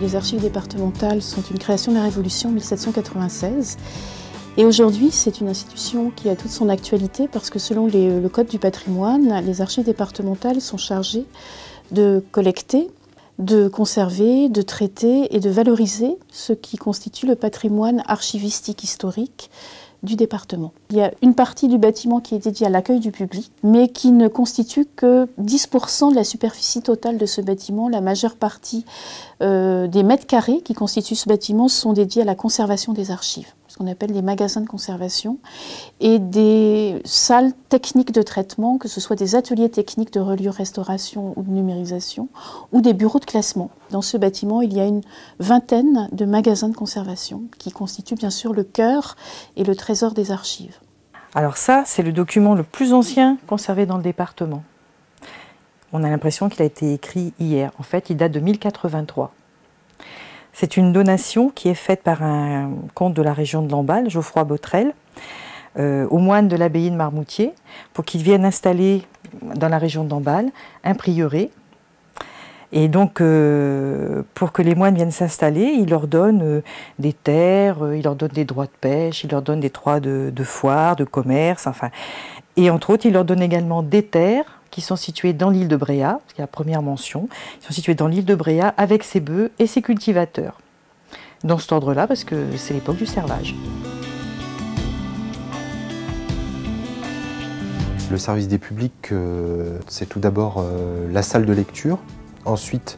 Les archives départementales sont une création de la Révolution 1796. Et aujourd'hui, c'est une institution qui a toute son actualité parce que selon le Code du patrimoine, les archives départementales sont chargées de collecter, de conserver, de traiter et de valoriser ce qui constitue le patrimoine archivistique historique du département. Il y a une partie du bâtiment qui est dédiée à l'accueil du public, mais qui ne constitue que 10% de la superficie totale de ce bâtiment. La majeure partie des mètres carrés qui constituent ce bâtiment sont dédiés à la conservation des archives, ce qu'on appelle des magasins de conservation, et des salles techniques de traitement, que ce soit des ateliers techniques de reliure, restauration ou de numérisation, ou des bureaux de classement. Dans ce bâtiment, il y a une vingtaine de magasins de conservation qui constituent bien sûr le cœur et le trésor des archives. Alors ça, c'est le document le plus ancien conservé dans le département. On a l'impression qu'il a été écrit hier. En fait, il date de 1083. C'est une donation qui est faite par un comte de la région de Lamballe, Geoffroy Botrel, aux moines de l'abbaye de Marmoutier, pour qu'ils viennent installer dans la région de Lamballe un prieuré. Et donc, pour que les moines viennent s'installer, il leur donne des terres, il leur donne des droits de pêche, il leur donne des droits de foire, de commerce, enfin. Et entre autres, il leur donne également des terres qui sont situées dans l'île de Bréhat, c'est la première mention, ils sont situés dans l'île de Bréhat avec ses bœufs et ses cultivateurs. Dans cet ordre-là, parce que c'est l'époque du servage. Le service des publics, c'est tout d'abord la salle de lecture, ensuite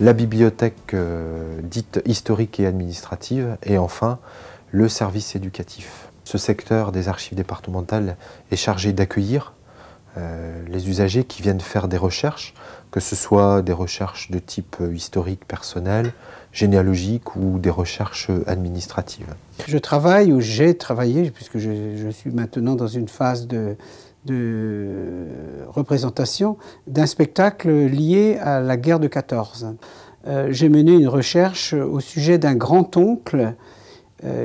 la bibliothèque dite historique et administrative, et enfin le service éducatif. Ce secteur des archives départementales est chargé d'accueillir les usagers qui viennent faire des recherches, que ce soit des recherches de type historique, personnel, généalogique ou des recherches administratives. Je travaille, ou j'ai travaillé, puisque je suis maintenant dans une phase de représentation d'un spectacle lié à la guerre de 14. J'ai mené une recherche au sujet d'un grand-oncle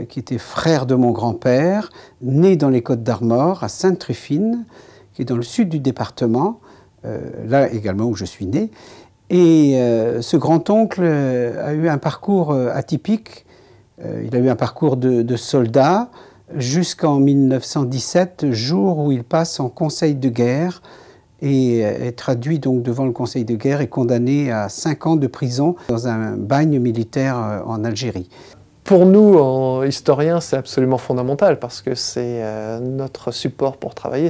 qui était frère de mon grand-père, né dans les Côtes-d'Armor, à Sainte-Truffine, qui est dans le sud du département, là également où je suis né. Et ce grand-oncle a eu un parcours atypique. Il a eu un parcours de soldat jusqu'en 1917, jour où il passe en conseil de guerre et est traduit donc devant le conseil de guerre et condamné à 5 ans de prison dans un bagne militaire en Algérie. Pour nous, historiens, c'est absolument fondamental parce que c'est notre support pour travailler.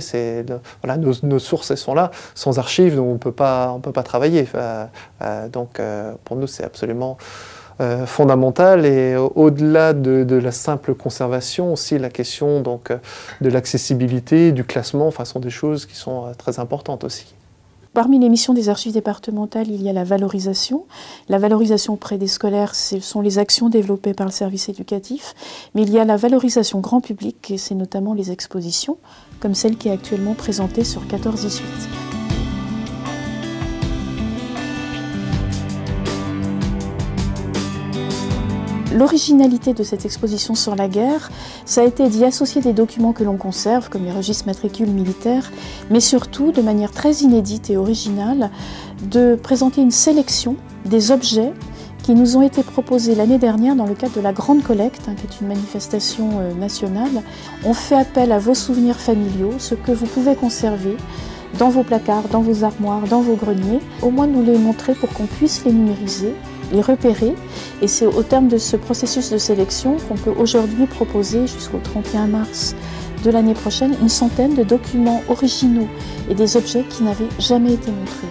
Voilà, nos sources, elles sont là. Sans archives, on peut pas travailler. Donc, pour nous, c'est absolument fondamental. Et au-delà de la simple conservation, aussi la question donc, de l'accessibilité, du classement, enfin, sont des choses qui sont très importantes aussi. Parmi les missions des archives départementales, il y a la valorisation. La valorisation auprès des scolaires, ce sont les actions développées par le service éducatif. Mais il y a la valorisation grand public, et c'est notamment les expositions, comme celle qui est actuellement présentée sur 14-18. L'originalité de cette exposition sur la guerre, ça a été d'y associer des documents que l'on conserve, comme les registres matricules militaires, mais surtout, de manière très inédite et originale, de présenter une sélection des objets qui nous ont été proposés l'année dernière dans le cadre de la Grande Collecte, qui est une manifestation nationale. On fait appel à vos souvenirs familiaux, ce que vous pouvez conserver dans vos placards, dans vos armoires, dans vos greniers, au moins nous les montrer pour qu'on puisse les numériser, les repérer, et c'est au terme de ce processus de sélection qu'on peut aujourd'hui proposer jusqu'au 31 mars de l'année prochaine une centaine de documents originaux et des objets qui n'avaient jamais été montrés.